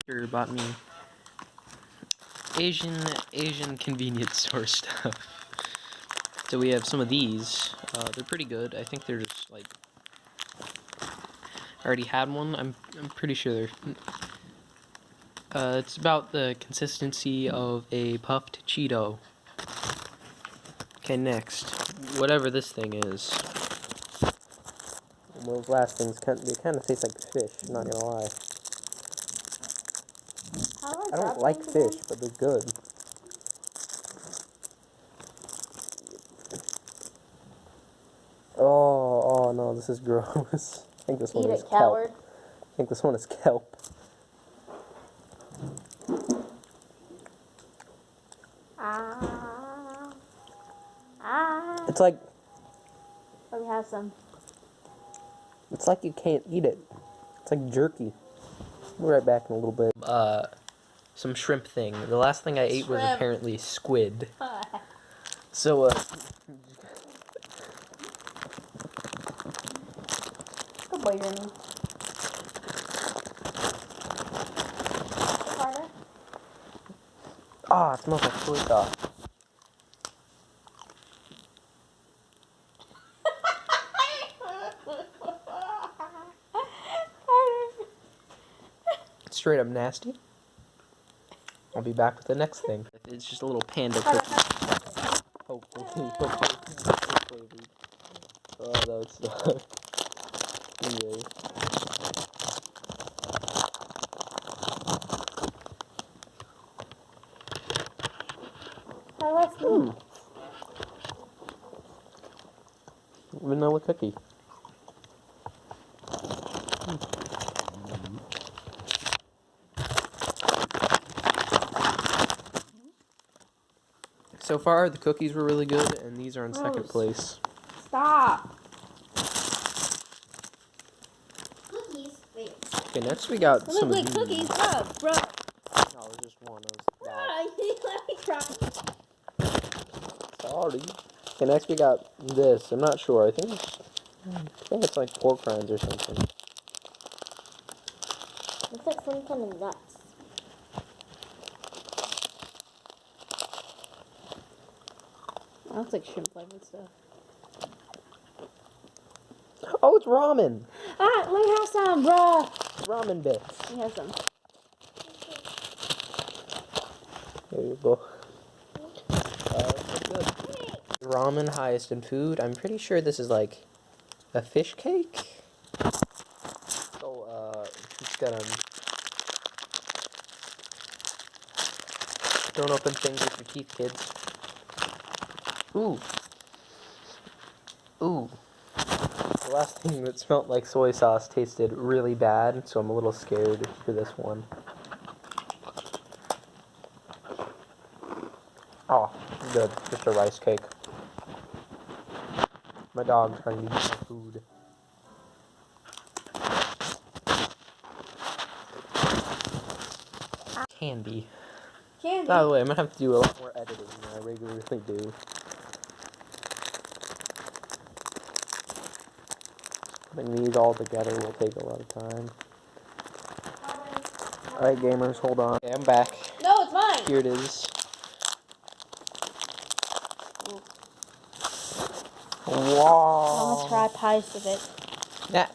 Bought me Asian convenience store stuff. So we have some of these. They're pretty good. I think they're just like I already had one. I'm pretty sure they're. It's about the consistency of a puffed Cheeto. Okay, next, whatever this thing is. Well, those last things they kind of taste like fish. I'm not gonna lie. I don't like fish, but they're good. Oh no, this is gross. I think this one is kelp. I think this one is kelp. It's like. Let me have some. It's like you can't eat it. It's like jerky. We'll be right back in a little bit. Some shrimp thing. The last thing I ate was apparently squid. So, Good boy, Remy. Ah, it smells like soy sauce. Straight up nasty. I'll be back with the next thing. It's just a little panda cookie. Hopefully. Oh, that would suck. Anyway. Vanilla cookie. So far, the cookies were really good, and these are in second place. Stop. Cookies? Wait. Okay, next we got some of these. Cookies, bro. No, it was just one. It was Let me try. sorry. Okay, next we got this. I'm not sure. I think it's like pork rinds or something. Looks like some kind of nuts. That looks like shrimp flavored stuff. Oh, it's ramen. Let me have some, bruh. Ramen bits. Let me have some. There you go. Good. Ramen highest in food. I'm pretty sure this is like a fish cake. So, just got don't open things with your teeth, kids. Ooh. Ooh. The last thing that smelled like soy sauce tasted really bad, so I'm a little scared for this one. Oh, good. Just a rice cake. My dog's trying to eat my food. Candy. By the way, I'm gonna have to do a lot more editing than I regularly do. Putting these all together will take a lot of time. Alright, gamers, hold on. Okay, I'm back. No, it's mine. Here it is. Wow. I'm gonna try pies of it. Yeah.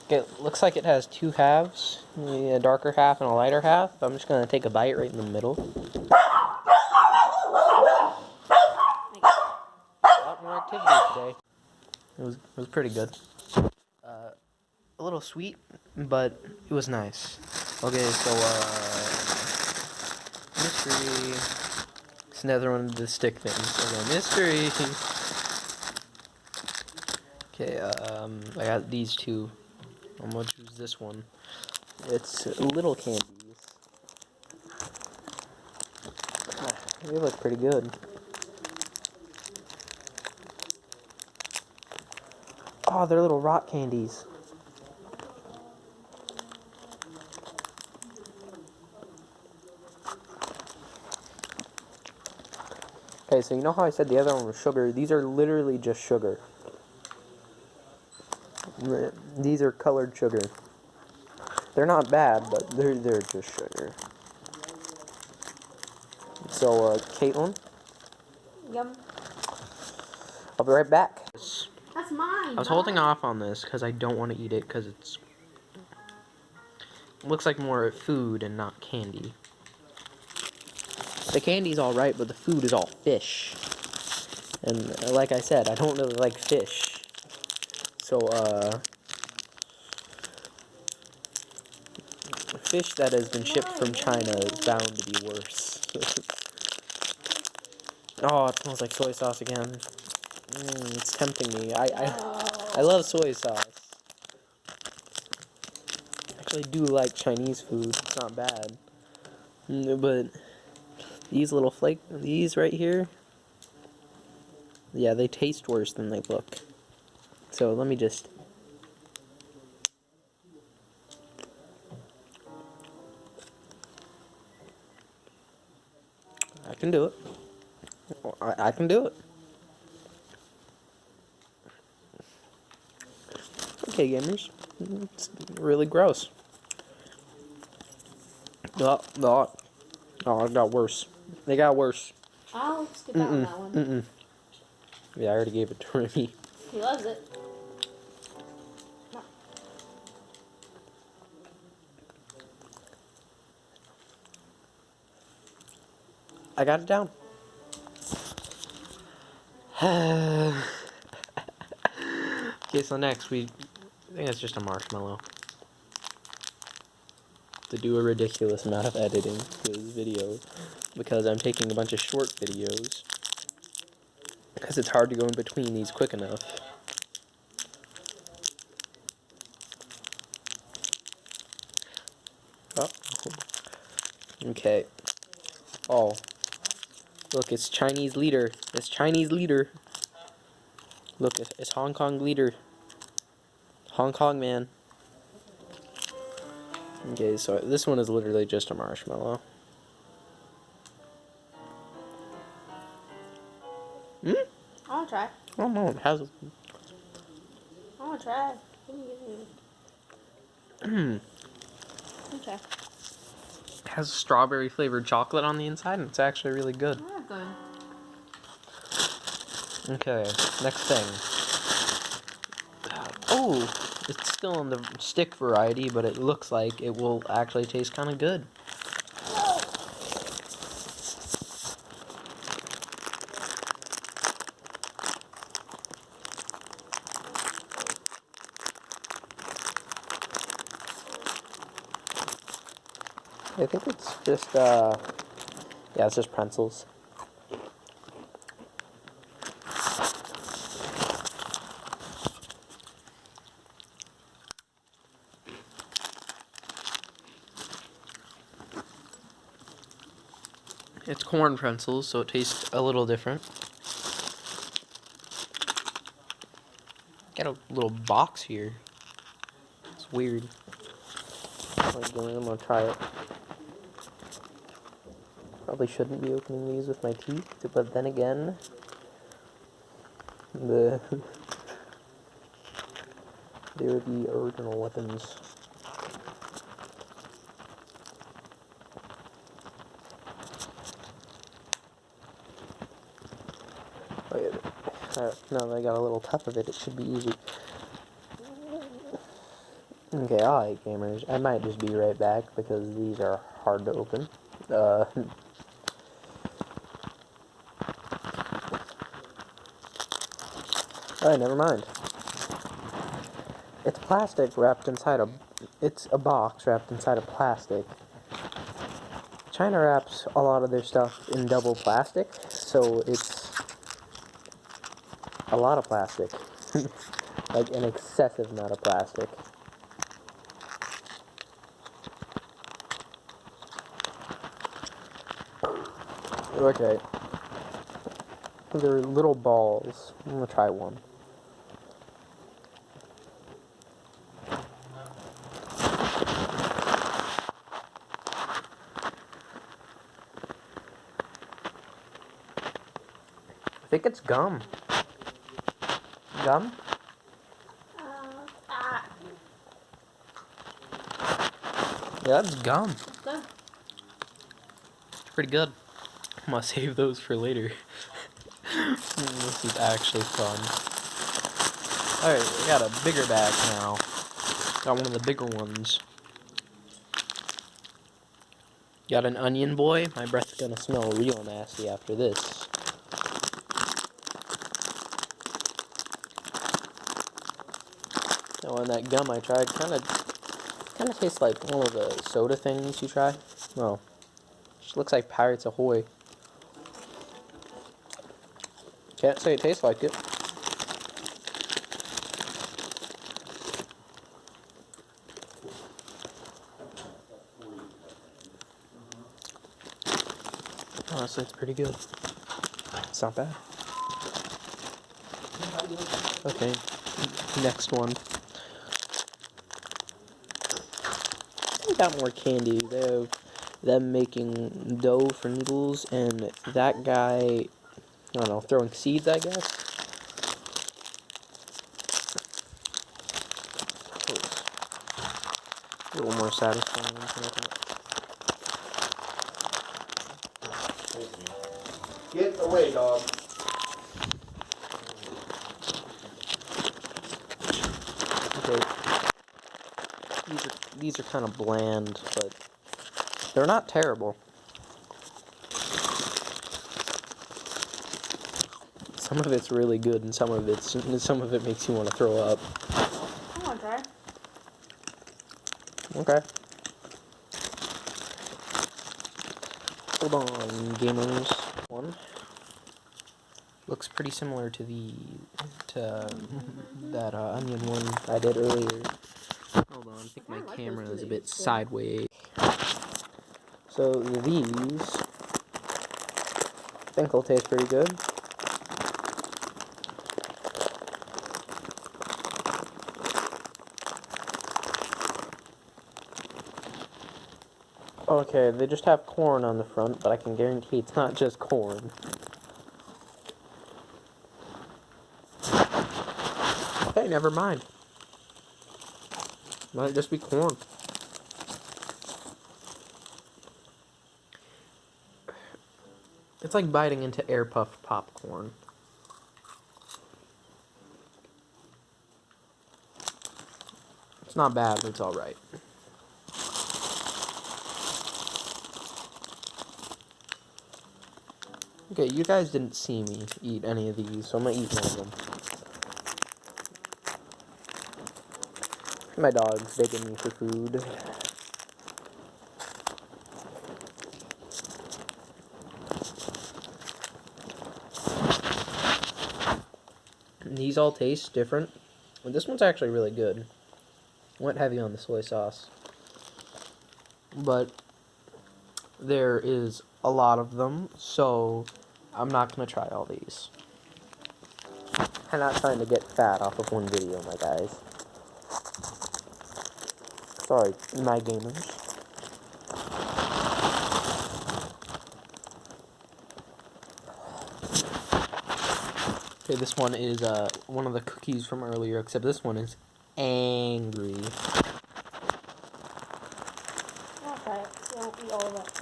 Okay, looks like it has two halves. A darker half and a lighter half. I'm just gonna take a bite right in the middle. A lot more activity today. It was pretty good. A little sweet, but it was nice. Okay, so mystery. It's another one of the stick things. Okay, mystery. Okay, I got these two. I'm gonna choose this one. It's little candies. They look pretty good. Oh, they're little rock candies. Okay, so you know how I said the other one was sugar? These are literally just sugar. These are colored sugar. They're not bad, but they're just sugar. So, Caitlin, Yum. I'll be right back. That's mine. I was holding off on this because I don't want to eat it because it looks like more food and not candy. The candy's alright, but the food is all fish. And like I said, I don't really like fish. So, fish that has been shipped from China is bound to be worse. Oh, it smells like soy sauce again. It's tempting me. I love soy sauce. Actually do like Chinese food. It's not bad. But these little these right here, yeah, they taste worse than they look. So let me just... I can do it. I can do it. Okay, gamers. It's really gross. Oh, it got worse. They got worse. I'll skip out on that one. Yeah, I already gave it to Remy. He loves it. No. I got it down. Okay, so next I think it's just a marshmallow. To do a ridiculous amount of editing to this video because I'm taking a bunch of short videos because it's hard to go in between these quick enough. Oh. Okay. Oh. Look, it's Chinese leader. It's Chinese leader. Look, it's Hong Kong leader. Hong Kong man. Okay, so this one is literally just a marshmallow. I wanna try. Oh no, it has... I wanna try. Okay. It has strawberry flavored chocolate on the inside, and it's actually really good. Oh, good. Okay, next thing. Oh, it's still in the stick variety, but it looks like it will actually taste kind of good. I think it's just, yeah, it's just pretzels. It's corn pretzels, so it tastes a little different. Got a little box here. It's weird. I'm gonna try it. Probably shouldn't be opening these with my teeth, but then again, they were the original weapons. Now that I got a little tough of it, it should be easy. Okay, alright gamers, I might just be right back because these are hard to open. Alright, never mind. It's plastic wrapped inside it's a box wrapped inside of plastic. China wraps a lot of their stuff in double plastic, so it's a lot of plastic. Like an excessive amount of plastic. Okay. They're little balls. I'm gonna try one. I think it's gum. Gum? Yeah, that's gum. It's done. It's pretty good. I'm gonna save those for later. This is actually fun. Alright, I got a bigger bag now. Got one of the bigger ones. Got an onion boy. My breath's gonna smell real nasty after this. Oh, and that gum I tried kind of tastes like one of the soda things you try. Oh, just looks like Pirates Ahoy. Can't say it tastes like it. Honestly, it's pretty good. It's not bad. Okay, next one. They got more candy. They have them making dough for noodles, and that guy, I don't know, throwing seeds, I guess. A little more satisfying. Get away, dog. Okay. These are kind of bland, but they're not terrible. Some of it's really good, and some of it makes you want to throw up. I want to try. Okay. Hold on, gamers. One looks pretty similar to that onion one I did earlier. Hold on, I think my camera is a bit sideways. So these, I think will taste pretty good. Okay, they just have corn on the front, but I can guarantee it's not just corn. Okay, never mind. Might just be corn. It's like biting into air puff popcorn. It's not bad, but it's alright. Okay, you guys didn't see me eat any of these, so I'm gonna eat one of them. My dog's begging me for food. These all taste different. This one's actually really good. Went heavy on the soy sauce. But there is a lot of them, so I'm not gonna try all these. I'm not trying to get fat off of one video, my guys. Sorry, my gamers. Okay, this one is one of the cookies from earlier, except this one is angry. I'll try it. So I won't eat all of it.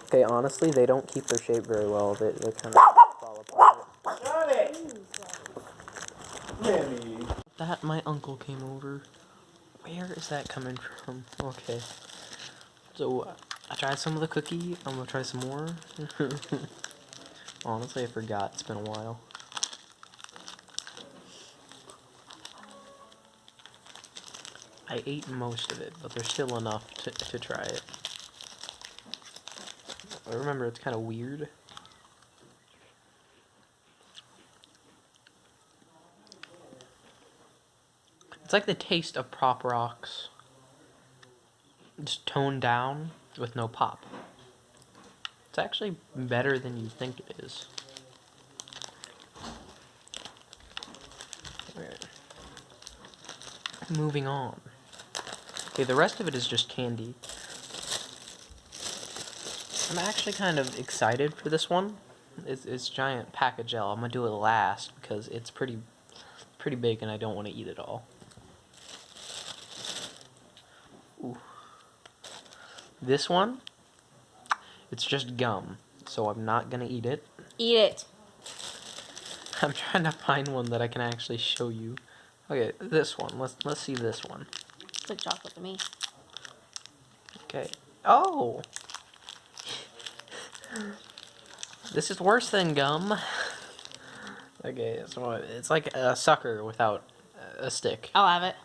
Okay, honestly, they don't keep their shape very well. They kind of fall apart. Got it! Mammy. That my uncle came over. Where is that coming from? Okay. So, I tried some of the cookie. I'm gonna try some more. Honestly, I forgot. It's been a while. I ate most of it, but there's still enough to try it. I remember it's kind of weird. It's like the taste of Pop Rocks, just toned down with no pop. It's actually better than you think it is. Alright. Moving on. Okay, the rest of it is just candy. I'm actually kind of excited for this one. It's giant pack of gel. I'm gonna do it last because it's pretty big and I don't want to eat it all. This one, it's just gum, so I'm not gonna eat it. Eat it. I'm trying to find one that I can actually show you. Okay, this one. Let's see this one. It's like chocolate to me. Okay. Oh! This is worse than gum. Okay, so it's like a sucker without a stick. I'll have it.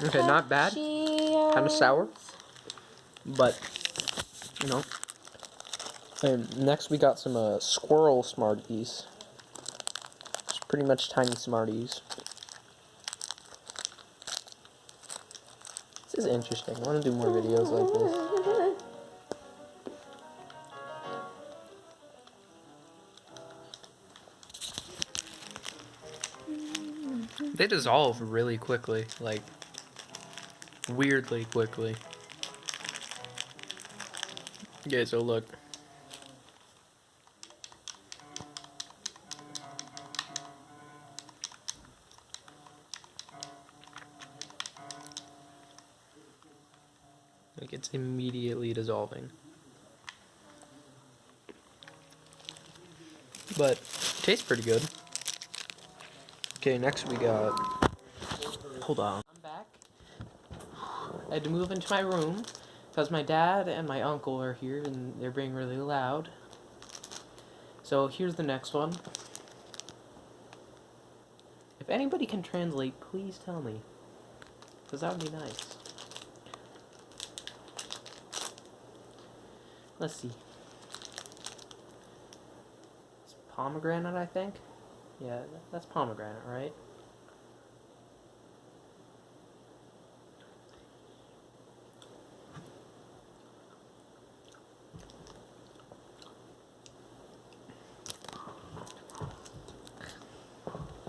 Okay, not bad. Kind of sour. But, you know. And next we got some squirrel Smarties. It's pretty much tiny Smarties. This is interesting. I want to do more videos like this. They dissolve really quickly, like weirdly quickly. Okay, so look. Like it's immediately dissolving. But it tastes pretty good. Okay, next we got... Hold on. I'm back. I had to move into my room because my dad and my uncle are here and they're being really loud. So here's the next one. If anybody can translate, please tell me. Because that would be nice. Let's see. It's pomegranate, I think. Yeah, that's pomegranate, right?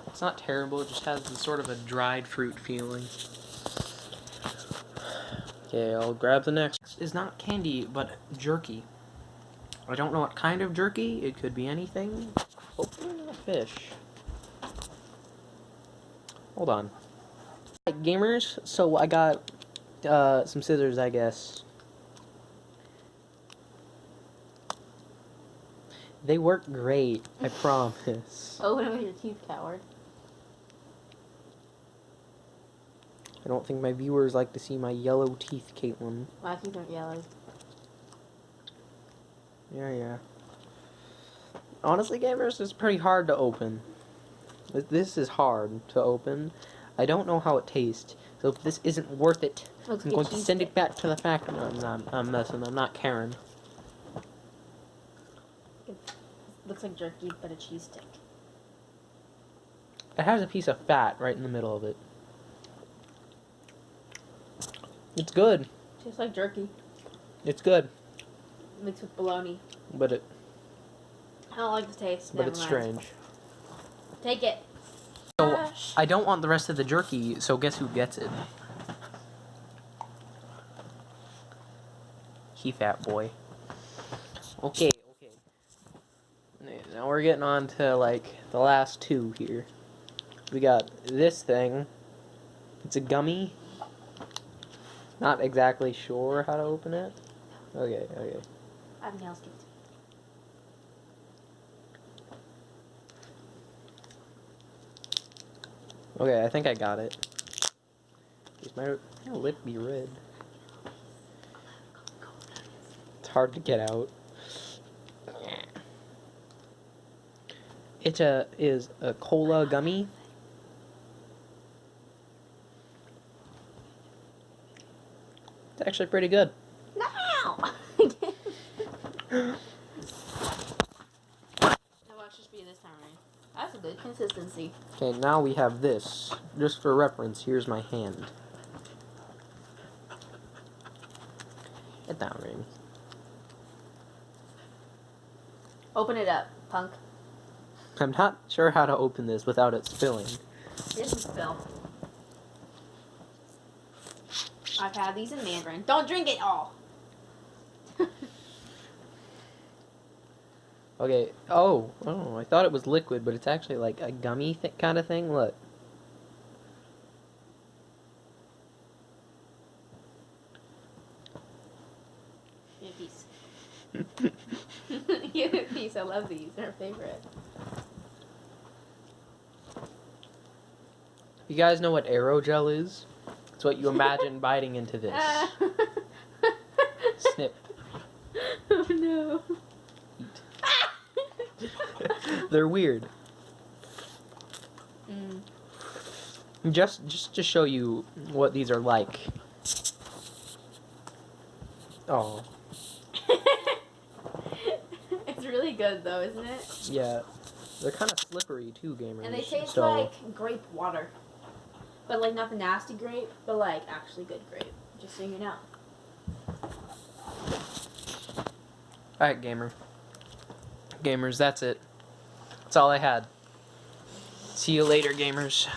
It's not terrible, it just has this sort of a dried fruit feeling. Okay, I'll grab the next. It's not candy, but jerky. I don't know what kind of jerky. It could be anything. Hopefully not fish. Hold on. Right, gamers, so I got some scissors, I guess. They work great, I promise. Open it with your teeth, coward. I don't think my viewers like to see my yellow teeth, Caitlin. My teeth aren't yellow. Yeah. Honestly, gamers, it's pretty hard to open. This is hard to open. I don't know how it tastes, so if this isn't worth it, Looks I'm like a going to send cheesesteak. it back to the factory. No, I'm messing. I'm not Karen. Looks like jerky, but a cheese stick. It has a piece of fat right in the middle of it. It's good. Tastes like jerky It's good, mixed with bologna. but I don't like the taste. it's Never mind. strange. Take it. So Gosh. I don't want the rest of the jerky. So guess who gets it? He fat boy. Okay. Now we're getting on to like the last two here. We got this thing. It's a gummy. Not exactly sure how to open it. Okay. I have nail skipped. Okay, I think I got it. Is my lip be red? It's hard to get out. It is a cola gummy. It's actually pretty good. No! Now watch this be this time, right? That's a good consistency. Okay, now we have this. Just for reference, here's my hand. Get down, Ring. Open it up, punk. I'm not sure how to open this without it spilling. Here's some spill. I've had these in Mandarin. Don't drink it all. Okay. Oh, I thought it was liquid, but it's actually like a gummy kind of thing. Look. Give me a piece. Give me a piece. I love these. They're my favorite. You guys know what aerogel is? It's what you imagine biting into this. Snip. Oh no. They're weird. Mm. Just to show you what these are like. Oh, It's really good though, isn't it? yeah. They're kind of slippery too, gamers. And they taste so, like grape water. But like not the nasty grape, but like actually good grape. Just so you know. Alright, gamers, that's it. That's all I had. See you later, gamers.